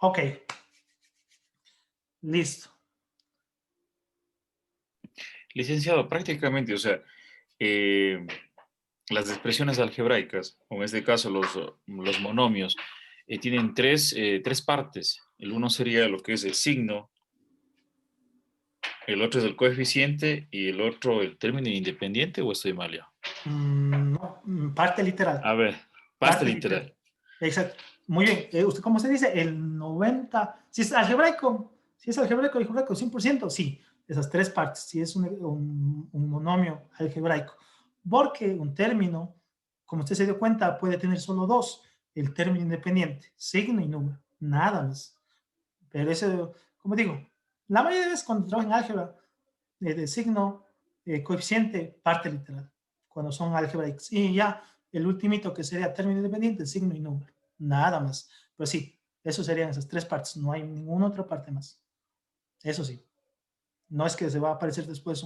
Ok. Listo. Licenciado, prácticamente, o sea, las expresiones algebraicas, o en este caso los monomios, tienen tres partes. El uno sería lo que es el signo, el otro es el coeficiente y el otro el término independiente, ¿o estoy mal ya? No, parte literal. A ver, pasta Parte literal. literal. Exacto. Muy bien. ¿Usted cómo se dice? El 90. Si es algebraico, algebraico 100%, sí. Esas tres partes. Si es un monomio algebraico. Porque un término, como usted se dio cuenta, puede tener solo dos. El término independiente, signo y número. Nada más. Pero eso, como digo, la mayoría de veces cuando trabajo en álgebra, de signo, coeficiente, parte literal, cuando son algebraicos. Y ya el ultimito que sería término independiente, signo y número. Nada más. Pero sí, eso serían esas tres partes. No hay ninguna otra parte más. Eso sí. No es que se va a aparecer después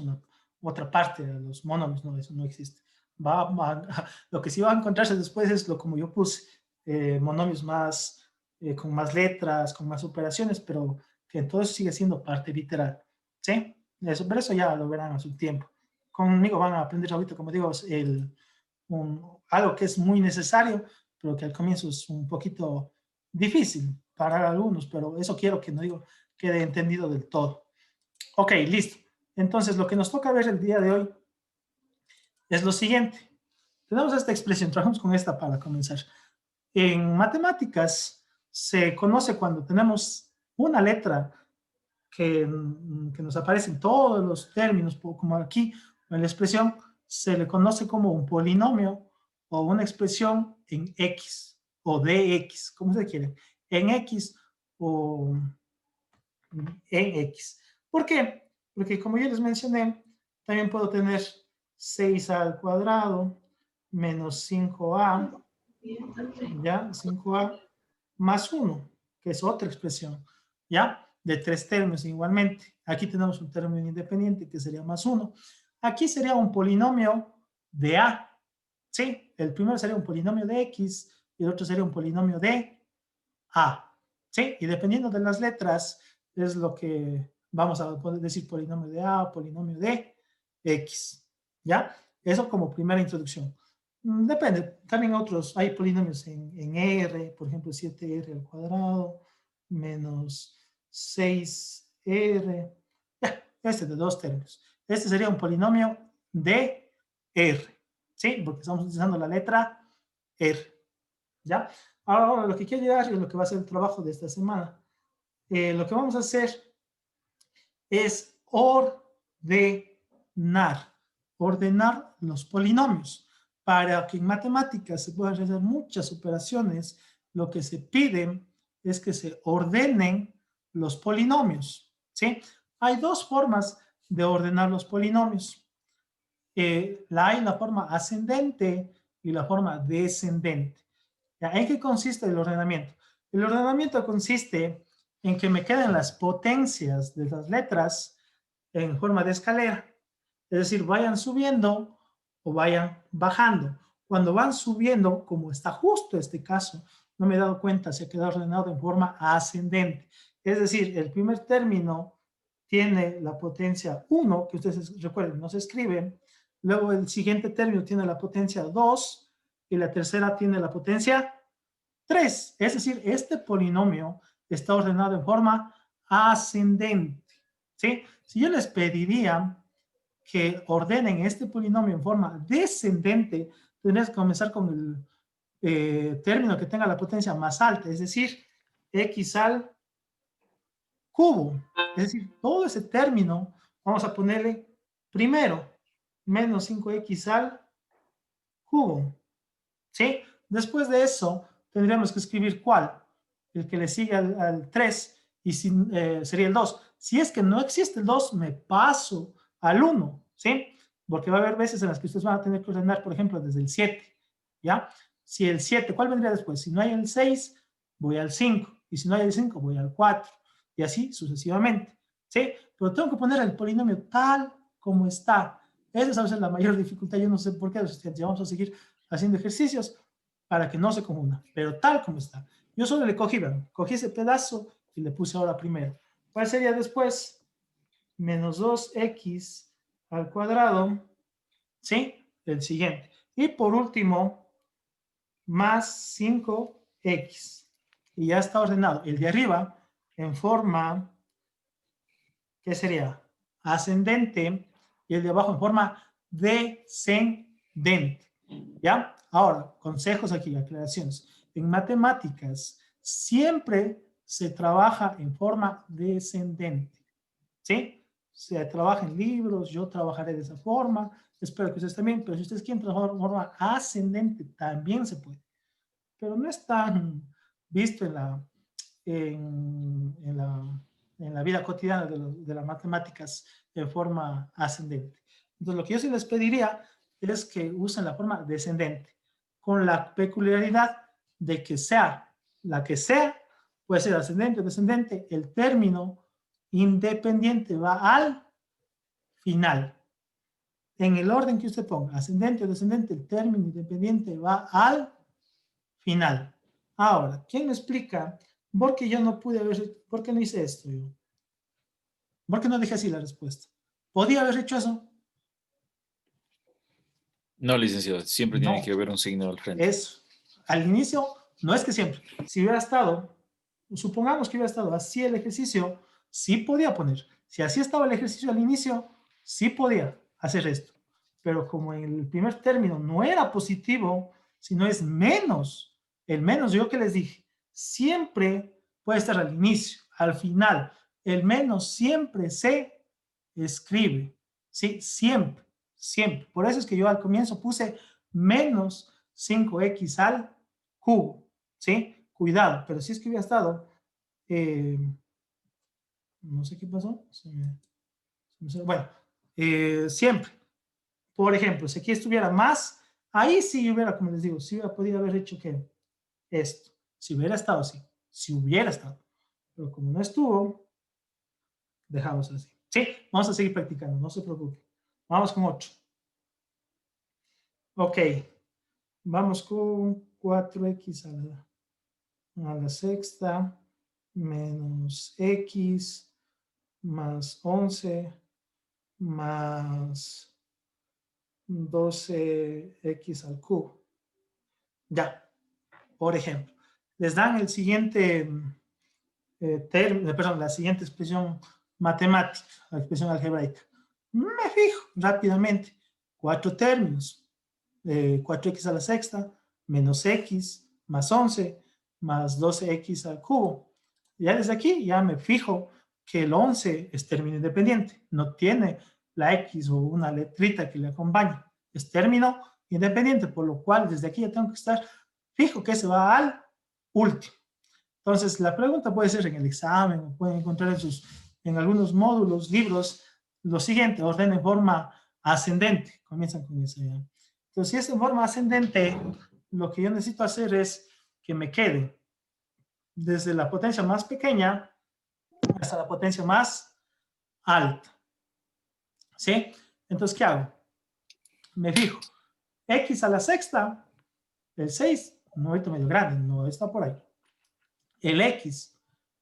otra parte de los monomios, no, eso no existe. Lo que sí va a encontrarse después es lo como yo puse, monomios más, con más letras, con más operaciones, pero que entonces sigue siendo parte literal. ¿Sí? Eso, pero eso ya lo verán a su tiempo. Conmigo van a aprender ahorita, como digo, algo que es muy necesario, pero que al comienzo es un poquito difícil para algunos, pero eso quiero que no digo quede entendido del todo. Ok, listo. Entonces, lo que nos toca ver el día de hoy es lo siguiente. Tenemos esta expresión, trabajamos con esta para comenzar. En matemáticas se conoce cuando tenemos una letra que nos aparece en todos los términos, como aquí en la expresión, se le conoce como un polinomio o una expresión en X o dx, como se quiere, en X o en X. ¿Por qué? Porque como ya les mencioné, también puedo tener 6 al cuadrado menos 5a, ¿ya? 5a más 1, que es otra expresión, ¿ya? De tres términos igualmente. Aquí tenemos un término independiente que sería más 1. Aquí sería un polinomio de a, ¿sí? El primero sería un polinomio de x y el otro sería un polinomio de a, ¿sí? Y dependiendo de las letras es lo que vamos a poder decir polinomio de a o polinomio de x, ¿ya? Eso como primera introducción. Depende, también otros, hay polinomios en R, por ejemplo, 7R al cuadrado menos 6R, este de dos términos. Este sería un polinomio de R, ¿sí? Porque estamos utilizando la letra R, ¿ya? Ahora, lo que quiero llegar es lo que va a ser el trabajo de esta semana. Lo que vamos a hacer es ordenar los polinomios. Para que en matemáticas se puedan realizar muchas operaciones, lo que se pide es que se ordenen los polinomios, ¿sí? Hay dos formas de ordenar los polinomios. Hay la forma ascendente y la forma descendente. ¿En qué consiste el ordenamiento? El ordenamiento consiste en que me queden las potencias de las letras en forma de escalera. Es decir, vayan subiendo o vayan bajando. Cuando van subiendo, como está justo este caso, no me he dado cuenta, se ha quedado ordenado en forma ascendente. Es decir, el primer término tiene la potencia 1, que ustedes recuerden, no se escriben. Luego el siguiente término tiene la potencia 2 y la tercera tiene la potencia 3. Es decir, este polinomio está ordenado en forma ascendente, ¿sí? Si yo les pediría que ordenen este polinomio en forma descendente, tendrías que comenzar con el término que tenga la potencia más alta, es decir, x al cubo. Es decir, todo ese término vamos a ponerle primero menos 5x al cubo, ¿sí? Después de eso, tendríamos que escribir cuál, el que le sigue al 3, y sería el 2. Si es que no existe el 2, me paso al 1, ¿sí? porque va a haber veces en las que ustedes van a tener que ordenar, por ejemplo, desde el 7, ¿ya? Si el 7, ¿cuál vendría después? Si no hay el 6, voy al 5, y si no hay el 5, voy al 4, y así sucesivamente, ¿sí? Pero tengo que poner el polinomio tal como está. Esa es a veces la mayor dificultad, yo no sé por qué los estudiantes, vamos a seguir haciendo ejercicios para que no se confunda, pero tal como está. Yo solo le cogí, ¿verdad? Cogí ese pedazo y le puse ahora primero. ¿Cuál sería después? Menos 2x al cuadrado, ¿sí? El siguiente. Y por último, más 5x. Y ya está ordenado. El de arriba en forma, ¿qué sería? Ascendente, y el de abajo en forma descendente. ¿Ya? Ahora, consejos aquí, aclaraciones. En matemáticas siempre se trabaja en forma descendente. ¿Sí? Se trabaja en libros, yo trabajaré de esa forma, espero que ustedes también, pero si ustedes quieren trabajar de forma ascendente, también se puede. Pero no es tan visto en la vida cotidiana de las matemáticas en forma ascendente. Entonces, lo que yo sí les pediría es que usen la forma descendente, con la peculiaridad de que sea la que sea, puede ser ascendente o descendente, el término independiente va al final. En el orden que usted ponga, ascendente o descendente, el término independiente va al final. Ahora, ¿quién me explica por qué yo no pude haber, por qué no hice esto yo? ¿Por qué no dije así la respuesta? ¿Podía haber hecho eso? No, licenciado, siempre tiene No. que haber un signo al frente. Eso. Al inicio, no es que siempre. Si hubiera estado, supongamos que hubiera estado así el ejercicio, sí podía poner. Si así estaba el ejercicio al inicio, sí podía hacer esto. Pero como en el primer término no era positivo, sino es menos, el menos, yo que les dije, siempre puede estar al inicio, al final. El menos siempre se escribe. Sí, siempre, siempre. Por eso es que yo al comienzo puse menos 5x al cubo, ¿sí? Cuidado, pero si es que hubiera estado, no sé qué pasó, bueno, siempre. Por ejemplo, si aquí estuviera más, ahí sí hubiera, como les digo, sí hubiera podido haber hecho que esto, si hubiera estado así, si hubiera estado, pero como no estuvo, dejamos así. Sí, vamos a seguir practicando, no se preocupe. Vamos con 8. Ok, vamos con 4x a la sexta menos x más 11 más 12x al cubo. Ya, por ejemplo, les dan el siguiente la siguiente expresión matemática, la expresión algebraica. Me fijo rápidamente, 4 términos, 4x a la sexta menos x más 11 más 12x al cubo. Ya desde aquí ya me fijo que el 11 es término independiente, no tiene la x o una letrita que le acompañe, es término independiente, por lo cual desde aquí ya tengo que estar fijo que se va al último. Entonces, la pregunta puede ser en el examen, o pueden encontrar en algunos módulos, libros, lo siguiente, orden en forma ascendente, comienzan con eso ya. Entonces, si es en forma ascendente, lo que yo necesito hacer es que me quede desde la potencia más pequeña hasta la potencia más alta. ¿Sí? Entonces, ¿qué hago? Me fijo, x a la sexta, el 6, no ahorita medio grande, no está por ahí. El x,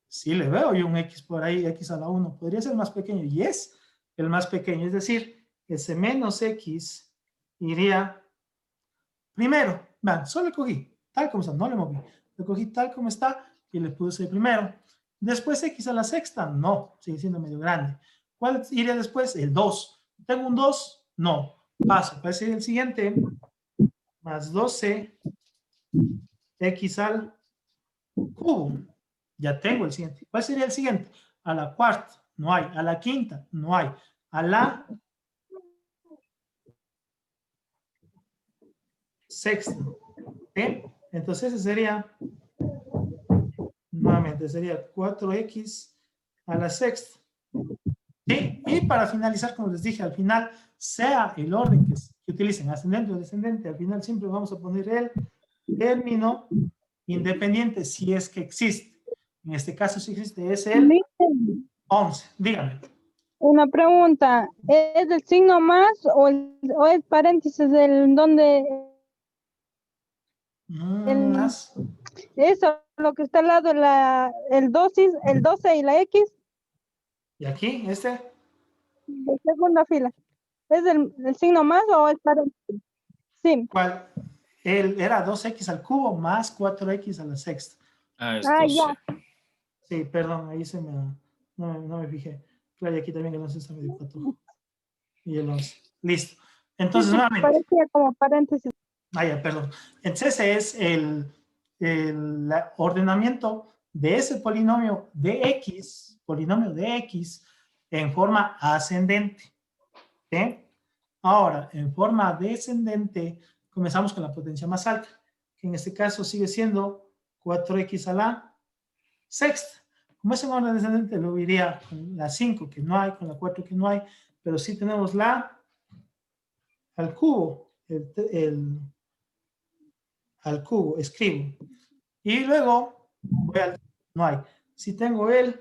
sí le veo yo un x por ahí, x a la 1, podría ser más pequeño, y es el más pequeño, es decir, ese menos x iría primero. Vean, solo le cogí, tal como está, no le moví, le cogí tal como está y le puse primero. Después x a la sexta, no, sigue siendo medio grande. ¿Cuál iría después? El 2. ¿Tengo un 2? No. Paso, ¿cuál sería el siguiente? Más 12 x al cubo. Ya tengo el siguiente. ¿Cuál sería el siguiente? A la cuarta, no hay. A la quinta, no hay. A la sexta. ¿Sí? Entonces ese sería, nuevamente, sería 4x a la sexta. ¿Sí? Y para finalizar, como les dije, al final sea el orden que utilicen, ascendente o descendente, al final siempre vamos a poner el término independiente si es que existe. En este caso, si existe, es el Miren, 11. Dígame. una pregunta, ¿es el signo más o es paréntesis del donde Más. eso, lo que está al lado, el 12 y la X ¿Y aquí? ¿Este? de segunda fila? ¿Es el signo más o es paréntesis? Sí. ¿Cuál? Era 2x al cubo más 4x a la sexta. Ah, es Ah, 12. ya. Sí, perdón, ahí no me fijé. Claro, y aquí también el 11 está medio 4. Y el 11. Listo. Entonces, Sí, nuevamente. parecía como paréntesis. Ah, ya, perdón. Entonces, ese es el ordenamiento de ese polinomio de X, en forma ascendente. ¿Sí? Ahora, en forma descendente, comenzamos con la potencia más alta, que en este caso sigue siendo 4x a la sexta. Como es en orden descendente, lo iría con la 5 que no hay, con la 4 que no hay, pero sí tenemos la al cubo, al cubo, escribo. Y luego voy al, no hay. Si tengo el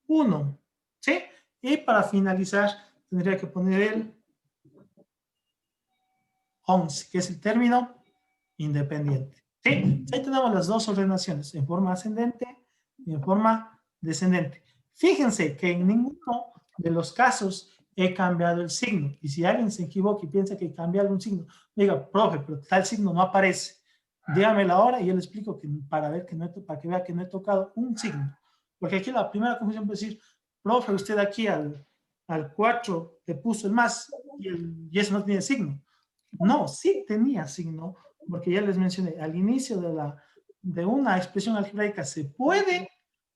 1, ¿sí? Y para finalizar, tendría que poner el 11, que es el término independiente. ¿Sí? Ahí tenemos las dos ordenaciones, en forma ascendente y en forma descendente. Fíjense que en ninguno de los casos he cambiado el signo. Y si alguien se equivoca y piensa que cambié algún signo, diga, profe, pero tal signo no aparece. Dígame la hora y yo le explico que, para que vea que no he tocado un signo. Porque aquí la primera confusión puede decir, profe, usted aquí al 4 le puso el más y eso no tiene signo. No, sí tenía signo, porque ya les mencioné, al inicio de una expresión algebraica se puede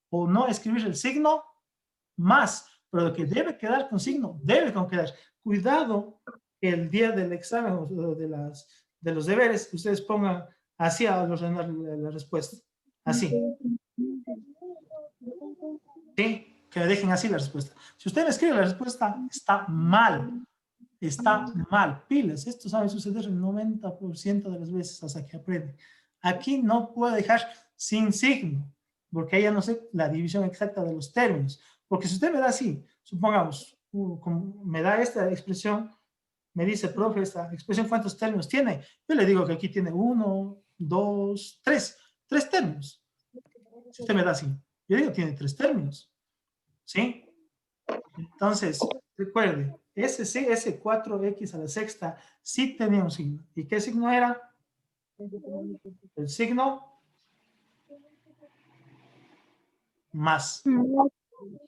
o no escribir el signo más, pero lo que debe quedar con signo, debe con quedar. Cuidado el día del examen o de los deberes, que ustedes pongan así a ordenar la respuesta. Así. ¿Sí? Que me dejen así la respuesta. Si usted me escribe la respuesta, está mal. Está mal. Pilas, esto sabe suceder el 90% de las veces hasta que aprende. Aquí no puedo dejar sin signo, porque ahí ya no sé la división exacta de los términos. Porque si usted me da así, supongamos, como me da esta expresión, me dice, profe, esta expresión, ¿cuántos términos tiene? Yo le digo que aquí tiene 1, 2, 3, 3 términos. Si usted me da así, yo digo, tiene 3 términos. ¿Sí? Entonces, recuerde, ese 4x a la sexta sí tenía un signo. ¿Y qué signo era? El signo más.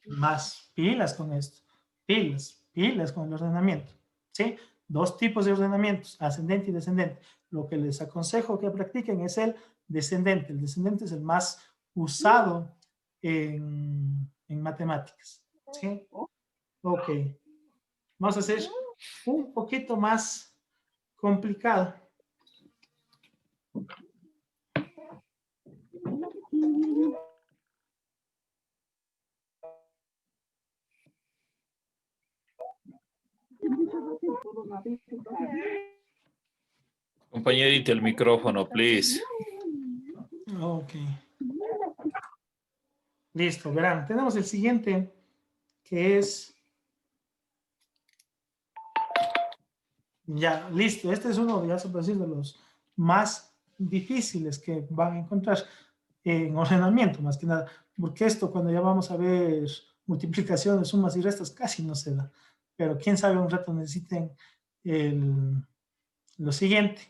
Más. Pilas con esto. Pilas con el ordenamiento. ¿Sí? Dos tipos de ordenamientos, ascendente y descendente. Lo que les aconsejo que practiquen es el descendente. El descendente es el más usado en matemáticas. ¿Sí? Ok. Vamos a hacer un poquito más complicado. Compañerita, el micrófono, please. Ok. Listo, verán. Tenemos el siguiente, que es... Ya, listo. Este es uno, ya se puede decir, de los más difíciles que van a encontrar en ordenamiento, más que nada. Porque esto, cuando ya vamos a ver multiplicaciones, sumas y restas, casi no se da. Pero quién sabe, un rato necesiten lo siguiente.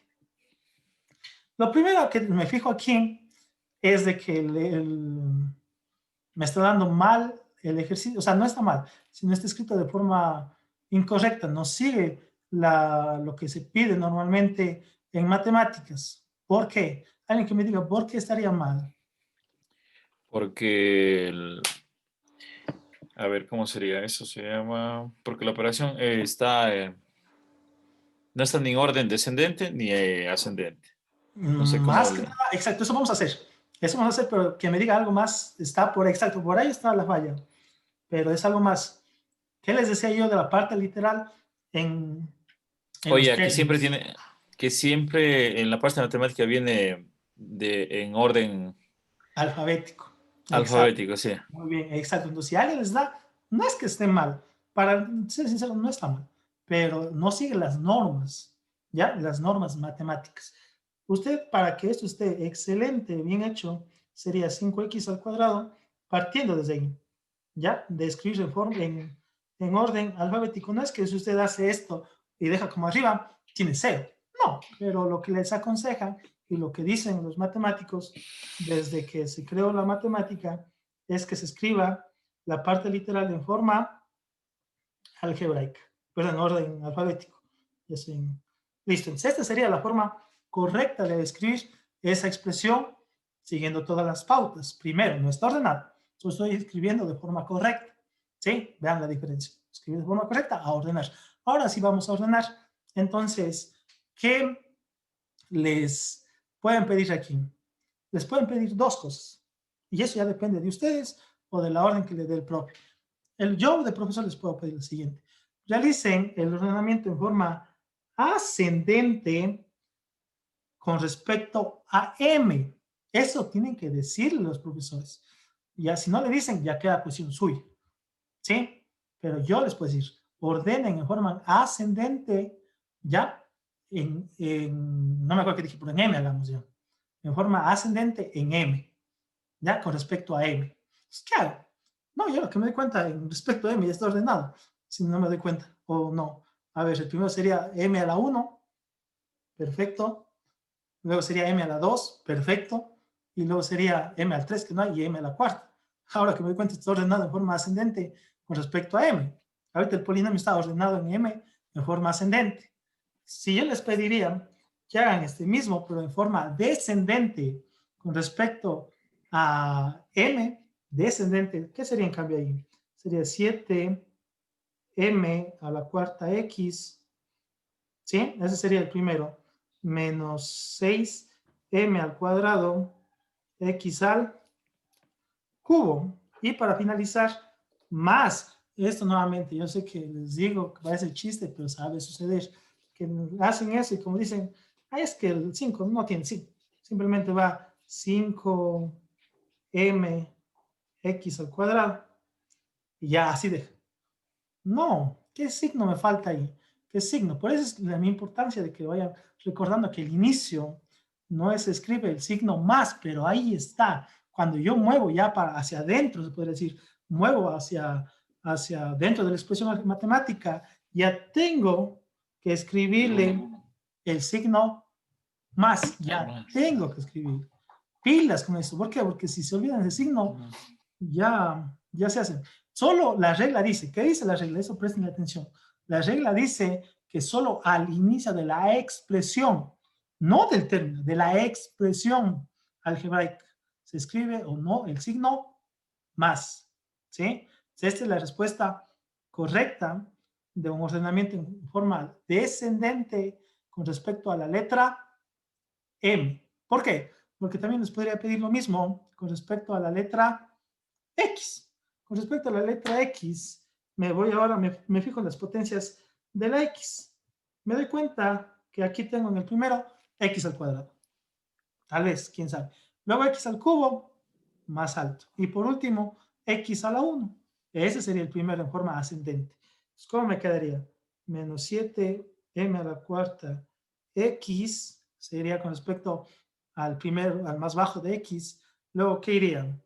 Lo primero que me fijo aquí es de que me está dando mal el ejercicio, o sea, no está mal, sino está escrito de forma incorrecta, no sigue lo que se pide normalmente en matemáticas. ¿Por qué? Alguien que me diga, ¿por qué estaría mal? Porque, a ver, ¿cómo sería eso? Se llama, porque la operación no está ni en orden descendente ni ascendente. No sé cómo. Más que nada, exacto, eso vamos a hacer. Eso vamos a hacer, pero que me diga algo más, está por exacto, por ahí está la falla, pero es algo más. ¿Qué les decía yo de la parte literal? en Oye, los aquí siempre términos. tiene, que siempre en la parte de matemática viene en orden Alfabético. Exacto. alfabético, sí. Muy bien, exacto. Entonces, si alguien les da, no es que esté mal, para ser sincero, no está mal, pero no sigue las normas, ¿ya? Las normas matemáticas. Usted, para que esto esté excelente, bien hecho, sería 5x al cuadrado, partiendo desde ahí, ¿ya? De escribir en orden alfabético. No es que si usted hace esto y deja como arriba, tiene cero. No, pero lo que les aconsejan y lo que dicen los matemáticos desde que se creó la matemática es que se escriba la parte literal en forma algebraica, perdón, en orden alfabético. Listo, entonces esta sería la forma correcta de escribir esa expresión siguiendo todas las pautas. Primero, no está ordenado, yo estoy escribiendo de forma correcta. ¿Sí? Vean la diferencia. Escribir de forma correcta a ordenar. Ahora sí vamos a ordenar. Entonces, ¿qué les pueden pedir aquí? Les pueden pedir dos cosas. Y eso ya depende de ustedes o de la orden que le dé el propio. Yo de profesor les puedo pedir lo siguiente. Realicen el ordenamiento en forma ascendente con respecto a M. Eso tienen que decirle los profesores. Ya si no le dicen, ya queda cuestión suya. ¿Sí? Pero yo les puedo decir, ordenen en forma ascendente, ¿ya? No me acuerdo qué dije, pero en M hagamos ya. En forma ascendente en M, ¿ya? Con respecto a M. Pues, ¿qué hago? No, yo lo que me doy cuenta en respecto a M ya está ordenado, si no me doy cuenta, o no. A ver, el primero sería M a la 1, perfecto. Luego sería M a la 2, perfecto. Y luego sería M al 3, que no hay, y M a la cuarta. Ahora que me doy cuenta, está ordenado en forma ascendente con respecto a M. Ahorita el polinomio está ordenado en M en forma ascendente. Si yo les pediría que hagan este mismo, pero en forma descendente con respecto a M, descendente, ¿qué sería en cambio ahí? Sería 7M a la cuarta X, ¿sí? Ese sería el primero. Menos 6M al cuadrado X al cubo. Y para finalizar, más. Esto nuevamente, yo sé que les digo que parece chiste, pero sabe suceder. Que hacen eso y como dicen, es que el 5 no tiene 5. Simplemente va 5M X al cuadrado y ya así deja. No, ¿qué signo me falta ahí? ¿Qué signo? Por eso es la mi importancia de que vayan recordando que el inicio no se escribe el signo más, pero ahí está. Cuando yo muevo ya hacia adentro, se puede decir, muevo hacia dentro de la expresión matemática, ya tengo que escribirle el signo más, ya tengo que escribir. Pilas con eso. ¿Por qué? Porque si se olvidan ese signo, ya se hacen. Solo la regla dice, ¿qué dice la regla? Eso presten atención. La regla dice que solo al inicio de la expresión, no del término, de la expresión algebraica, se escribe o no el signo más. ¿Sí? Esta es la respuesta correcta de un ordenamiento en forma descendente con respecto a la letra M. ¿Por qué? Porque también les podría pedir lo mismo con respecto a la letra X. Con respecto a la letra X, me voy ahora, me fijo en las potencias de la X. Me doy cuenta que aquí tengo en el primero X al cuadrado. Tal vez, quién sabe. Luego X al cubo, más alto. Y por último, X a la 1. Ese sería el primero en forma ascendente. Entonces, ¿cómo me quedaría? Menos 7M a la cuarta X sería con respecto al primero, al más bajo de X. Luego, ¿qué iría?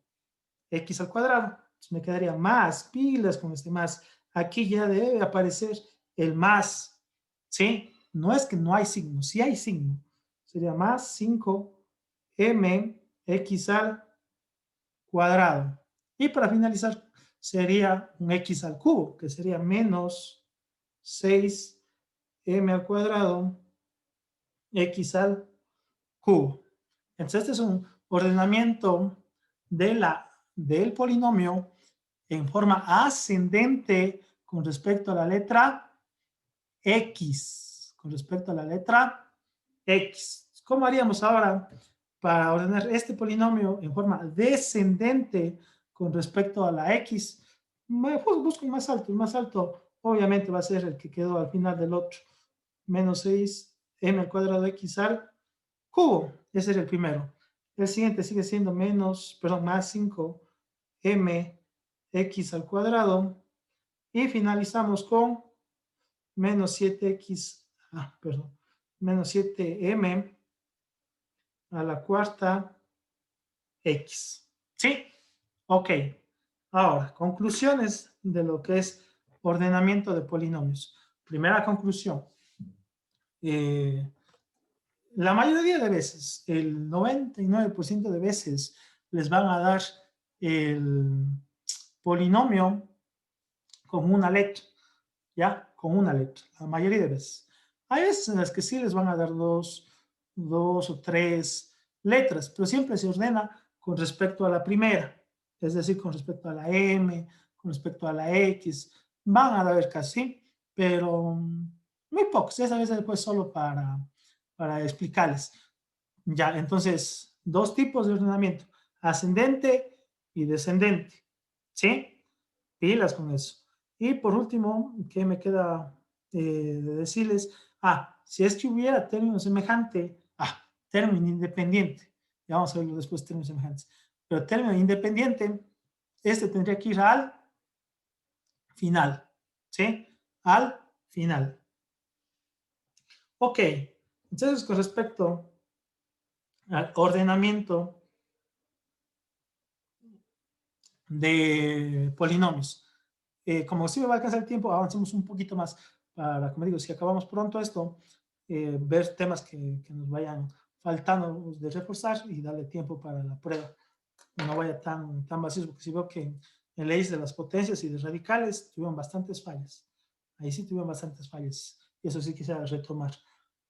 X al cuadrado. Entonces me quedaría más, pilas con este más. Aquí ya debe aparecer el más, ¿sí? No es que no hay signo, sí hay signo. Sería más 5M X al cuadrado. Y para finalizar, sería un X al cubo, que sería menos 6M al cuadrado X al cubo. Entonces, este es un ordenamiento del polinomio en forma ascendente con respecto a la letra X. Con respecto a la letra X. ¿Cómo haríamos ahora para ordenar este polinomio en forma descendente con respecto a la X? Busco el más alto. El más alto obviamente va a ser el que quedó al final del otro. Menos 6m al cuadrado x al cubo. Ese es el primero. El siguiente sigue siendo más 5m x al cuadrado. Y finalizamos con menos 7m a la cuarta x. ¿Sí? Ok. Ahora, conclusiones de lo que es ordenamiento de polinomios. Primera conclusión. La mayoría de veces, el 99% de veces, les van a dar el polinomio con una letra, ¿ya? Con una letra, la mayoría de veces. Hay veces en las que sí les van a dar dos o tres letras, pero siempre se ordena con respecto a la primera, es decir, con respecto a la M, con respecto a la X. Van a haber casi, pero muy pocos. Esa vez después solo para explicarles. Ya, entonces, dos tipos de ordenamiento, ascendente y descendente. ¿Sí? Pilas con eso. Y por último, ¿qué me queda de decirles? Si es que hubiera término semejante, término independiente. Ya vamos a verlo después, términos semejantes. Pero término independiente, este tendría que ir al final. ¿Sí? Al final. Ok. Entonces, con respecto al ordenamiento de polinomios. Como sí me va a alcanzar el tiempo, avancemos un poquito más para, como digo, si acabamos pronto esto, ver temas que nos vayan faltando de reforzar y darle tiempo para la prueba. No vaya tan vacíos, porque si veo que en leyes de las potencias y de radicales tuvieron bastantes fallas. Ahí sí tuvieron bastantes fallas. Y eso sí quisiera retomar.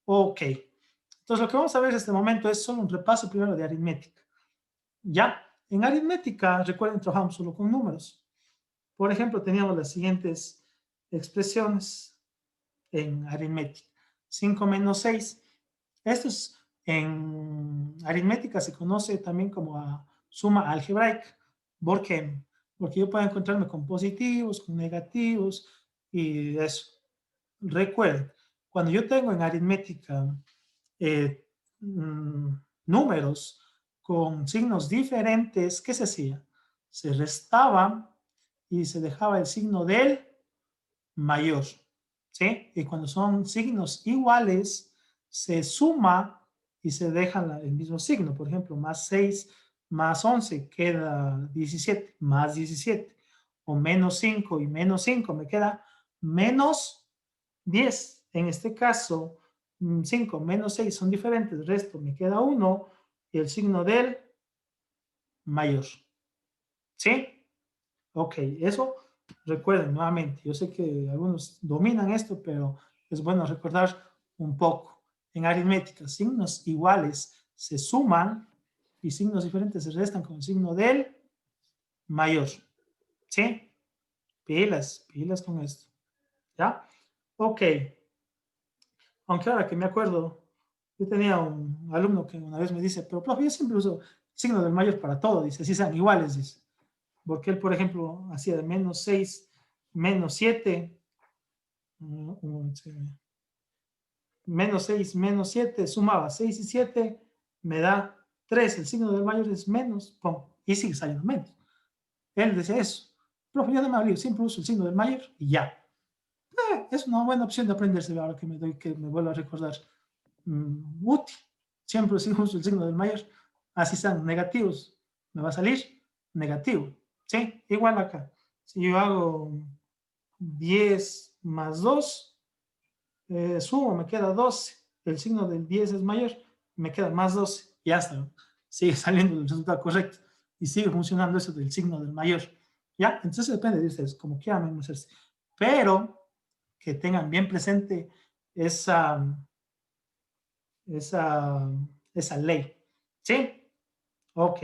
Ok. Entonces, lo que vamos a ver en este momento es solo un repaso primero de aritmética. Ya, en aritmética, recuerden, trabajamos solo con números. Por ejemplo, teníamos las siguientes expresiones en aritmética. 5 menos 6. Esto es, en aritmética se conoce también como suma algebraica. ¿Por qué? Porque yo puedo encontrarme con positivos, con negativos y eso. Recuerden, cuando yo tengo en aritmética números con signos diferentes, ¿qué se hacía? Se restaba y se dejaba el signo del mayor, ¿sí? Y cuando son signos iguales, se suma y se deja el mismo signo. Por ejemplo, más 6 más 11 queda 17, más 17. O menos 5 y menos 5 me queda menos 10. En este caso, 5 menos 6 son diferentes, el resto me queda 1 y el signo del mayor. ¿Sí? Ok, eso recuerden nuevamente. Yo sé que algunos dominan esto, pero es bueno recordar un poco. En aritmética, signos iguales se suman y signos diferentes se restan con el signo del mayor. ¿Sí? Pilas con esto. ¿Ya? Ok. Aunque ahora que me acuerdo, yo tenía un alumno que una vez me dice, pero profe, yo siempre uso signo del mayor para todo, dice, si sean iguales, dice. Porque él, por ejemplo, hacía de menos 6, menos 7, menos 6, menos 7, sumaba 6 y 7, me da 3, el signo del mayor es menos, pum, y sigue saliendo menos. Él decía eso. Profe, yo no me hablé, siempre uso el signo del mayor y ya. Es una buena opción de aprenderse ahora que me vuelvo a recordar. Útil. Siempre si uso el signo del mayor, así sean negativos, me va a salir negativo. ¿Sí? Igual acá. Si yo hago 10 más 2, sumo, me queda 12. El signo del 10 es mayor, me queda más 12. Ya está. Sigue saliendo el resultado correcto. Y sigue funcionando eso del signo del mayor. ¿Ya? Entonces depende de ustedes, como quieran hacerse. Pero que tengan bien presente esa ley. ¿Sí? Ok.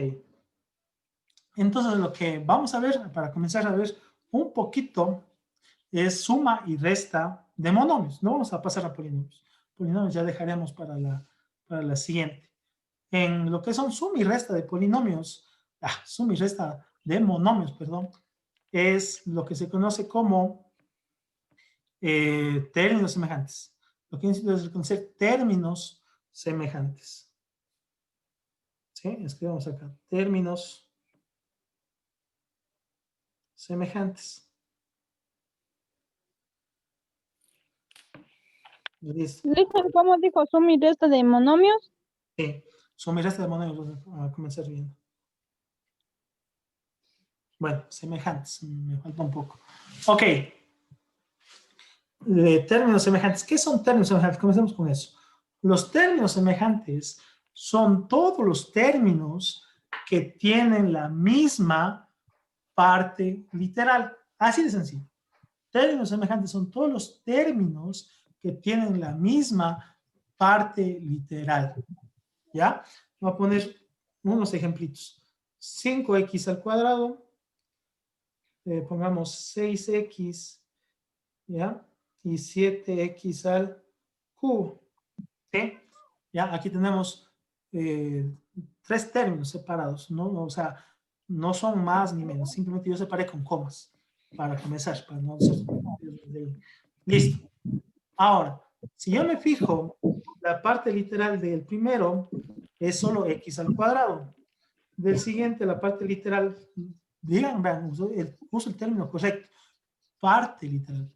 Entonces lo que vamos a ver, para comenzar a ver un poquito, es suma y resta de monomios. No vamos a pasar a polinomios. Polinomios ya dejaremos para la siguiente. En lo que son suma y resta de polinomios, suma y resta de monomios, perdón, es lo que se conoce como términos semejantes. Lo que necesito es reconocer términos semejantes. ¿Sí? Escribamos acá, términos semejantes. Listo. Listo, ¿cómo dijo? Suma y resta de monomios. Sí, suma y resta de monomios, vamos a comenzar viendo. Bueno, semejantes, me falta un poco. Ok. Términos semejantes. ¿Qué son términos semejantes? Comencemos con eso. Los términos semejantes son todos los términos que tienen la misma parte literal. Así de sencillo. Términos semejantes son todos los términos que tienen la misma parte literal. ¿Ya? Voy a poner unos ejemplitos. 5x al cuadrado. Pongamos 6x. ¿Ya? Y 7x al cubo. ¿Sí? Ya, aquí tenemos 3 términos separados, ¿no? O sea, no son más ni menos, simplemente yo separé con comas para comenzar, para no ser... Listo. Ahora, si yo me fijo, la parte literal del primero es solo x al cuadrado. Del siguiente, la parte literal, digan, vean, uso el término correcto, parte literal,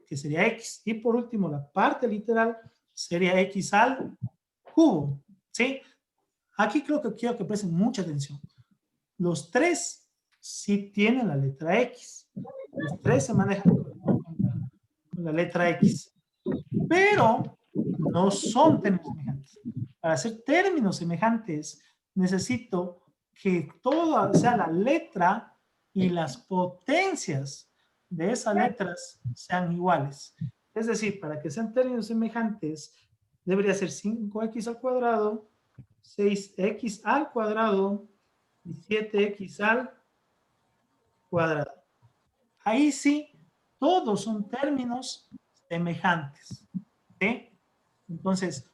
que sería x. Y por último, la parte literal sería x al cubo, ¿sí? Aquí creo que quiero que presten mucha atención. Los 3 sí tienen la letra X. Los 3 se manejan con la letra X. Pero no son términos semejantes. Para hacer términos semejantes, necesito que toda sea la letra y las potencias de esas letras sean iguales. Es decir, para que sean términos semejantes, debería ser 5x al cuadrado, 6x al cuadrado y 7x al cuadrado. Ahí sí, todos son términos semejantes. ¿Sí? Entonces,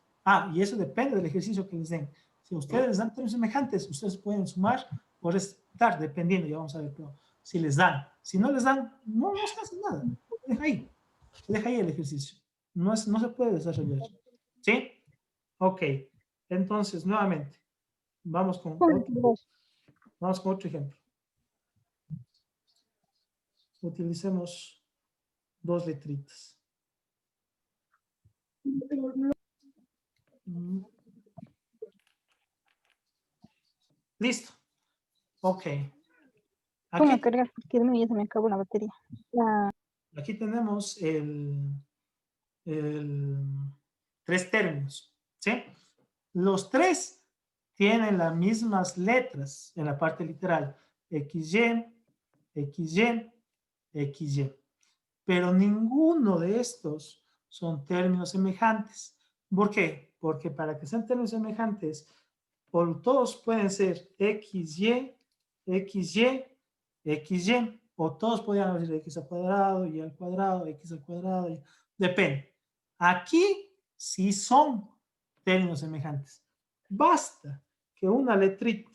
y eso depende del ejercicio que les den. Si ustedes les dan términos semejantes, ustedes pueden sumar o restar, dependiendo, ya vamos a ver, pero si les dan. Si no les dan, no se hace nada. Deja ahí el ejercicio. No se puede desarrollar. ¿Sí? Ok. Entonces, nuevamente, vamos con otro ejemplo. Utilicemos 2 letritas. Listo. Ok. ¿Cómo cargas? Porque ya se me acabó la batería. Aquí tenemos 3 términos. ¿Sí? Los 3 tienen las mismas letras en la parte literal. XY, XY, XY. Pero ninguno de estos son términos semejantes. ¿Por qué? Porque para que sean términos semejantes, todos pueden ser XY, XY, XY, o todos podrían decir X al cuadrado, Y al cuadrado, X al cuadrado, depende. Aquí sí son términos semejantes. Basta que una letrita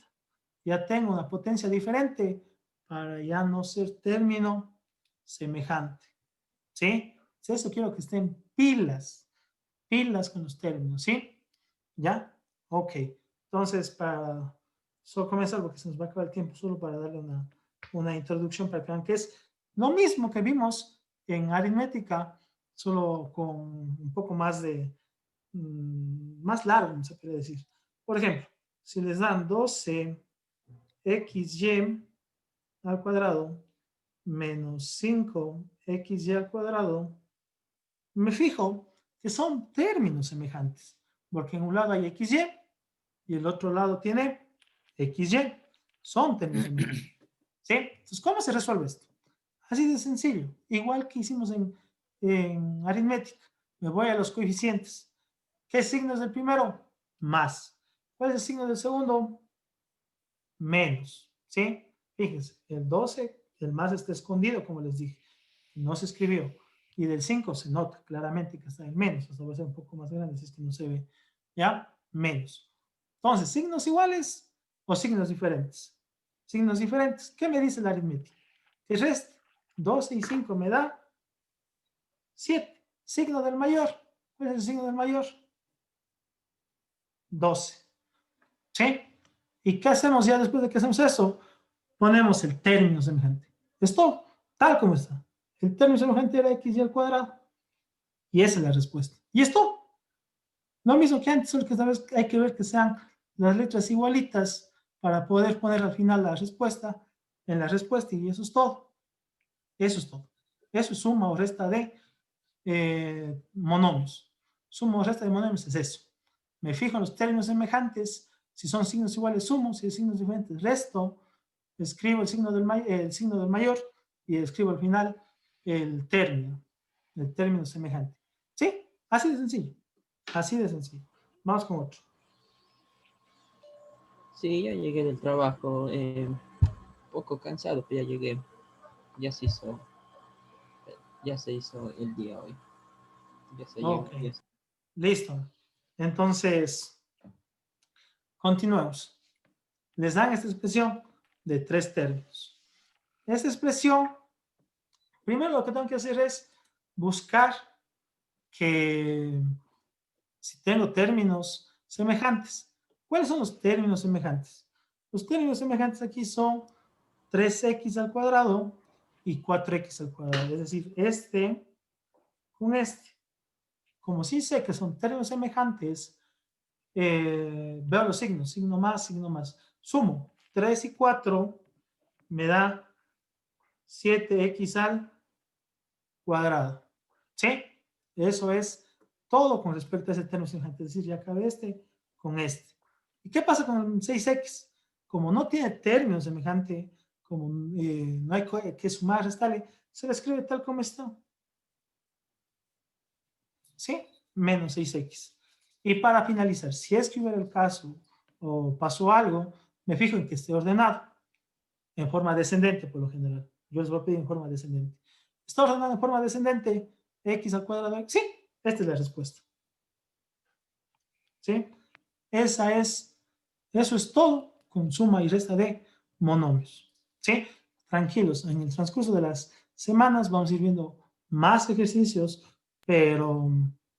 ya tenga una potencia diferente para ya no ser término semejante. ¿Sí? Eso quiero que estén pilas con los términos, ¿sí? ¿Ya? Ok. Entonces, para solo comenzar, porque se nos va a acabar el tiempo, solo para darle una introducción para que vean que es lo mismo que vimos en aritmética, solo con un poco más más largo, se puede decir. Por ejemplo, si les dan 12 XY al cuadrado menos 5XY al cuadrado, me fijo que son términos semejantes, porque en un lado hay XY y el otro lado tiene XY. Son términos semejantes. ¿Sí? Entonces, ¿cómo se resuelve esto? Así de sencillo, igual que hicimos en aritmética. Me voy a los coeficientes. ¿Qué signo es el primero? Más. ¿Cuál es el signo del segundo? Menos. ¿Sí? Fíjense, el 12, el más está escondido, como les dije. No se escribió. Y del 5 se nota claramente que está en menos. Hasta va a ser un poco más grande si es que no se ve. ¿Ya? Menos. Entonces, signos iguales o signos diferentes. Signos diferentes. ¿Qué me dice la aritmética? Que resta 12 y 5 me da 7. Signo del mayor. ¿Cuál es el signo del mayor? 12. ¿Sí? ¿Y qué hacemos ya después de que hacemos eso? Ponemos el término semejante. Esto, tal como está. El término semejante era x y al cuadrado. Y esa es la respuesta. ¿Y esto? Lo mismo que antes, solo que esta vez hay que ver que sean las letras igualitas para poder poner al final la respuesta en la respuesta, y eso es todo. Eso es todo. Eso es suma o resta de monomios. Suma o resta de monomios es eso. Me fijo en los términos semejantes. Si son signos iguales, sumo. Si hay signos diferentes, resto. Escribo el signo del mayor y escribo al final el término semejante. ¿Sí? Así de sencillo. Así de sencillo. Vamos con otro. Sí, ya llegué del trabajo, un poco cansado, pero ya llegué. Ya se hizo el día hoy. Ya se llegó. Ok. Listo. Entonces, continuemos. Les dan esta expresión de 3 términos. Esta expresión, primero lo que tengo que hacer es buscar que si tengo términos semejantes. ¿Cuáles son los términos semejantes? Los términos semejantes aquí son 3x al cuadrado y 4x al cuadrado. Es decir, este con este. Como sí sé que son términos semejantes, veo los signos, signo más. Sumo 3 y 4 me da 7x al cuadrado. ¿Sí? Eso es todo con respecto a ese término semejante. Es decir, ya acabé este con este. ¿Y qué pasa con el 6x? Como no tiene término semejante, como no hay que sumar, restarle, se le escribe tal como está. ¿Sí? Menos 6x. Y para finalizar, si es que hubiera el caso o pasó algo, me fijo en que esté ordenado en forma descendente por lo general. Yo les voy a pedir en forma descendente. ¿Está ordenado en forma descendente? X al cuadrado. Sí, esta es la respuesta. ¿Sí? Eso es todo con suma y resta de monomios. ¿Sí? Tranquilos, en el transcurso de las semanas vamos a ir viendo más ejercicios, pero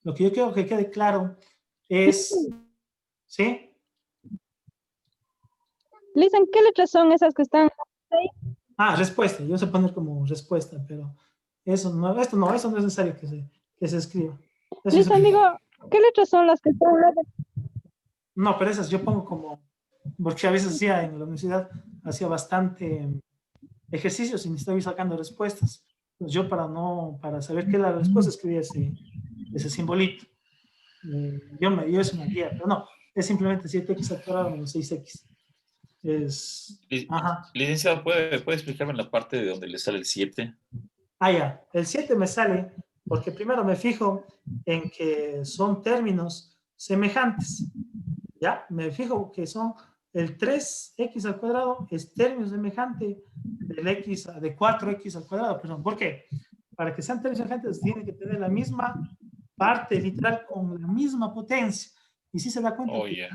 lo que yo quiero que quede claro es, ¿sí? Listen, ¿qué letras son esas que están ahí? Respuesta. Yo sé poner como respuesta, pero eso no es necesario que se escriba. Eso Listen, es- digo, ¿qué letras son las que están ahí? No, pero esas yo pongo como, porque a veces hacía en la universidad, hacía bastante ejercicios y me estaba sacando respuestas. Entonces yo para saber qué era la respuesta, escribía ese simbolito. Yo es una guía, pero no, es simplemente 7x al cuadrado menos 6x. Ajá. Licenciado, ¿puede explicarme la parte de donde le sale el 7? Ya, el 7 me sale porque primero me fijo en que son términos semejantes. ¿Ya? Me fijo que son el 3x al cuadrado es término semejante de 4x al cuadrado, perdón. ¿Por qué? Para que sean términos semejantes tienen que tener la misma parte literal con la misma potencia. Y si se da cuenta que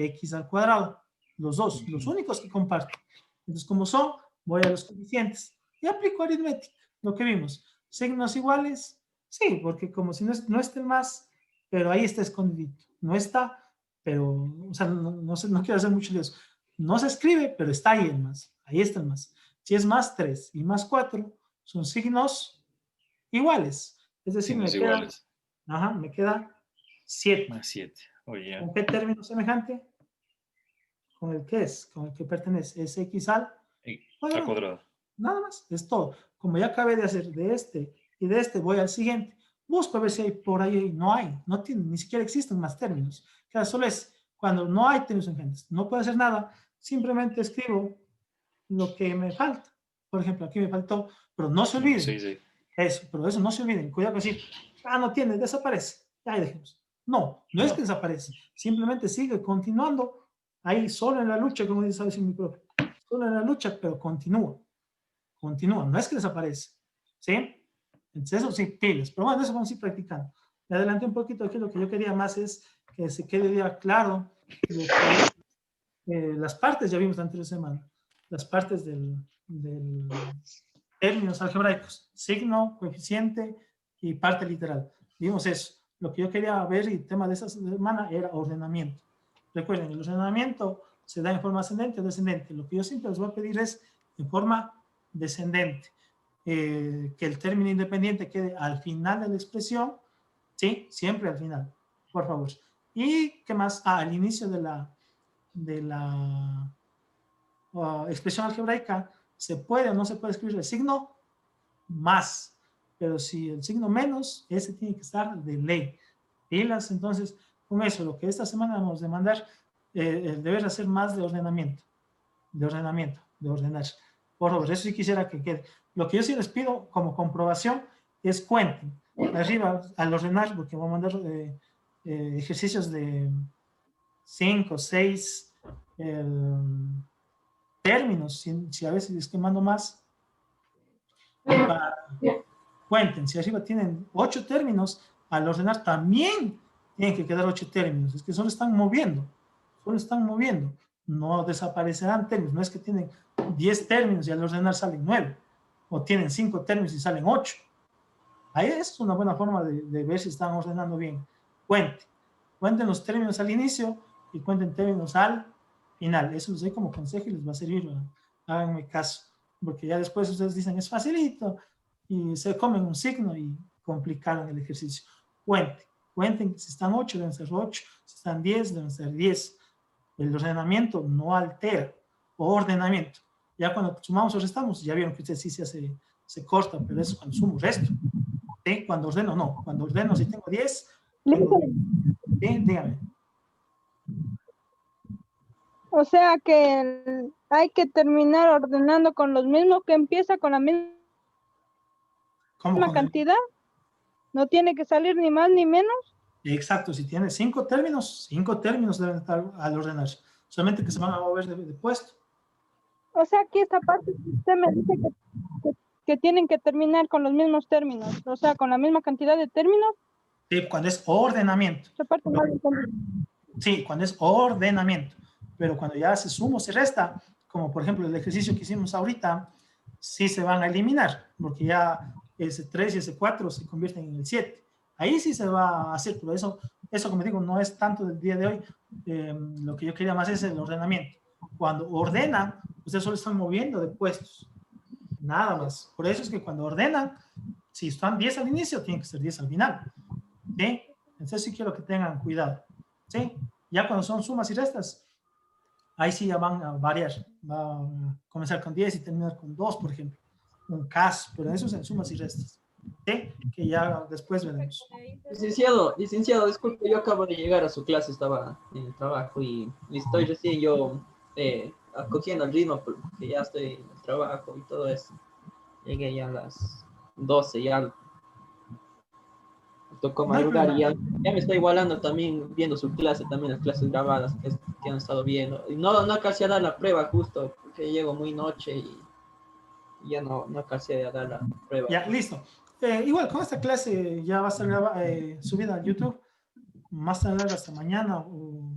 x al cuadrado, los dos, los únicos que comparten. Entonces, como son, voy a los coeficientes y aplico aritmética, lo que vimos. Signos iguales, sí, porque como si no esté el más, pero ahí está escondidito. No está, pero, o sea, no quiero hacer mucho de eso. No se escribe, pero está ahí el más. Ahí está el más. Si es más 3 y más 4, son signos iguales. Es decir, Signos iguales. Me queda 7. Más 7. ¿Con qué término semejante? Con el que es, con el que pertenece. Es x al cuadrado. Nada más, es todo. Como ya acabé de hacer de este y de este, voy al siguiente. Busco a ver si hay por ahí. No hay, no tiene, ni siquiera existen más términos. Claro, solo es cuando no hay términos semejante. No puedo hacer nada, simplemente escribo lo que me falta. Por ejemplo, aquí me faltó, pero no se olviden. Sí. Eso, pero eso no se olviden. Cuidado con decir, no tiene, desaparece. Ya ahí dejemos. No es que desaparece. Simplemente sigue continuando ahí solo en la lucha, como dice mi profe. Solo en la lucha, pero continúa. No es que desaparece. ¿Sí? Entonces eso sí, pilas. Pero bueno, eso vamos a ir practicando. Me adelanté un poquito aquí, lo que yo quería más es que se quede ya claro las partes, ya vimos la anterior semana, las partes del términos algebraicos, signo, coeficiente y parte literal. Vimos eso. Lo que yo quería ver y el tema de esta semana era ordenamiento. Recuerden, el ordenamiento se da en forma ascendente o descendente. Lo que yo siempre les voy a pedir es en forma descendente. Que el término independiente quede al final de la expresión, ¿sí? Siempre al final, por favor. ¿Y qué más? Al inicio de la expresión algebraica, ¿se puede o no se puede escribir el signo más? Pero si el signo menos, ese tiene que estar de ley. Pilas, entonces, con eso, lo que esta semana vamos a demandar, el deber hacer más de ordenamiento, de ordenar. Por favor, eso sí quisiera que quede. Lo que yo sí les pido como comprobación es cuenten. Arriba, al ordenar, porque voy a mandar ejercicios de 5, 6 términos, si a veces les que mando más, cuenten. Si arriba tienen 8 términos, al ordenar también tienen que quedar 8 términos. Es que solo están moviendo. No desaparecerán términos. No es que tienen 10 términos y al ordenar salen 9. O tienen 5 términos y salen 8. Ahí es una buena forma de ver si están ordenando bien. Cuenten los términos al inicio y cuenten términos al final. Eso les doy como consejo y les va a servir. Háganme caso. Porque ya después ustedes dicen es facilito y se comen un signo y complicaron el ejercicio. Cuenten, si están 8 deben ser 8, si están 10 deben ser 10. El ordenamiento no altera, ordenamiento. Ya cuando sumamos o restamos, ya vieron que este sí se corta, pero eso cuando sumo resto. ¿Sí? Cuando ordeno, no. Cuando ordeno, si tengo 10, ¿sí? Dígame. O sea que hay que terminar ordenando con los mismos que empieza con la misma cantidad. No tiene que salir ni más ni menos. Exacto, si tiene 5 términos deben estar al ordenarse. Solamente que se van a mover de puesto. O sea, aquí esta parte usted me dice que tienen que terminar con los mismos términos, o sea, con la misma cantidad de términos. Sí, cuando es ordenamiento. Sí, cuando es ordenamiento. Pero cuando ya se suma o se resta, como por ejemplo el ejercicio que hicimos ahorita, sí se van a eliminar, porque ya ese 3 y ese 4 se convierten en el 7. Ahí sí se va a hacer, pero eso como digo, no es tanto del día de hoy. Lo que yo quería más es el ordenamiento. Cuando ordenan, ustedes solo están moviendo de puestos. Nada más. Por eso es que cuando ordenan, si están 10 al inicio, tienen que ser 10 al final. ¿Sí? Entonces sí quiero que tengan cuidado. ¿Sí? Ya cuando son sumas y restas, ahí sí ya van a variar. Va a comenzar con 10 y terminar con 2, por ejemplo. Un caso, pero eso es en sumas y restas. ¿Sí? Que ya después veremos. Licenciado, disculpe, yo acabo de llegar a su clase, estaba en el trabajo y estoy recién yo acogiendo el ritmo porque ya estoy en el trabajo y todo eso. Llegué ya a las 12, ya me tocó madrugar y ya me estoy igualando también viendo su clase, también las clases grabadas que han estado viendo. Y no alcancé a dar la prueba justo porque llego muy noche y ya no alcancé a dar la prueba. Ya, listo. Igual con esta clase ya va a estar subida a YouTube más tarde hasta mañana o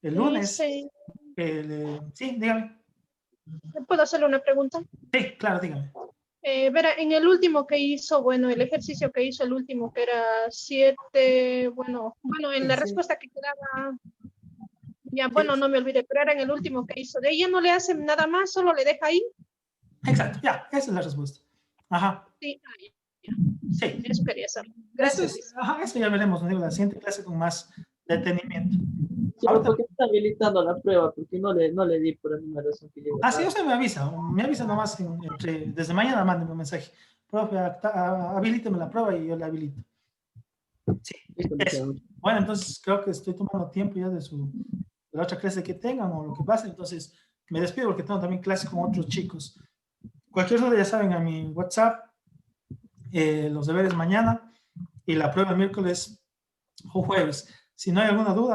el lunes. Sí. Sí, dígame. ¿Puedo hacerle una pregunta? Sí, claro, dígame. Verá, en el último que hizo, bueno, el ejercicio que hizo, el último que era 7, bueno, en la respuesta que quedaba, ya, bueno, no me olvidé, pero era en el último que hizo. De ella no le hace nada más, solo le deja ahí. Exacto, ya, esa es la respuesta. Ajá. Sí, Sí. Eso quería saber. Gracias. Eso ya veremos, ¿no? La siguiente clase con más detenimiento. Sí, porque está habilitando la prueba, porque no le di por alguna razón que llegó. Sí, usted me avisa nomás desde mañana, mándenme un mensaje. Profe, habilíteme la prueba y yo la habilito. Sí, eso. Bueno, entonces creo que estoy tomando tiempo ya de la otra clase que tengan o lo que pase, entonces me despido porque tengo también clase con otros chicos. Cualquier duda ya saben a mi WhatsApp, los deberes mañana y la prueba el miércoles o jueves. Si no hay alguna duda,